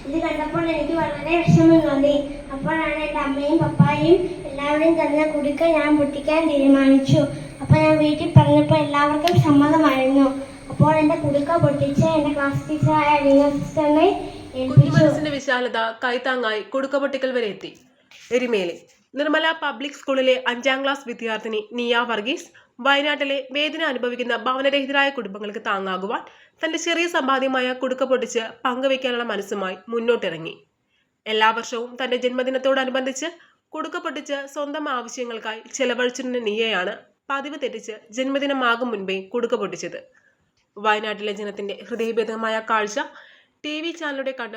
ഇത് കണ്ടപ്പോൾ എനിക്ക് വളരെ വിഷമം തോന്നി. അപ്പോഴാണ് എൻ്റെ അമ്മയും പപ്പായും എല്ലാവരും തന്ന കുടുക്ക ഞാൻ പൊട്ടിക്കാൻ തീരുമാനിച്ചു. അപ്പോൾ ഞാൻ വീട്ടിൽ പറഞ്ഞപ്പോൾ എല്ലാവർക്കും സമ്മതമായിരുന്നു. അപ്പോൾ എൻ്റെ കുടുക്ക പൊട്ടിച്ച് എൻ്റെ ക്ലാസ് ടീച്ചറായ ലീന സിസ്റ്ററിനെ കുഞ്ഞുമനസ്സിന്റെ വിശാലത കൈത്താങ്ങായി കുടുക്ക പൊട്ടിക്കൽ വരെ എത്തി. എരുമേലി നിർമ്മല പബ്ലിക് സ്കൂളിലെ 5ാം ക്ലാസ് വിദ്യാർത്ഥിനി നിയ വർഗീസ് വയനാട്ടിലെ വേദന അനുഭവിക്കുന്ന ഭവനരഹിതരായ കുടുംബങ്ങൾക്ക് താങ്ങാകുവാൻ തന്റെ ചെറിയ സമ്പാദ്യമായ കുടുക്ക പൊട്ടിച്ച് പങ്കുവയ്ക്കാനുള്ള മനസ്സുമായി മുന്നോട്ടിറങ്ങി. എല്ലാ വർഷവും തന്റെ ജന്മദിനത്തോടനുബന്ധിച്ച് കുടുക്ക പൊട്ടിച്ച് സ്വന്തം ആവശ്യങ്ങൾക്കായി ചെലവഴിച്ചിരുന്ന നിയയാണ് പതിവ് തെറ്റിച്ച് ജന്മദിനമാകും മുൻപേ കുടുക്ക പൊട്ടിച്ചത്. വയനാട്ടിലെ ജനത്തിന്റെ ഹൃദയഭേദമായ കാഴ്ച TV ചാനലിലൂടെ കണ്ട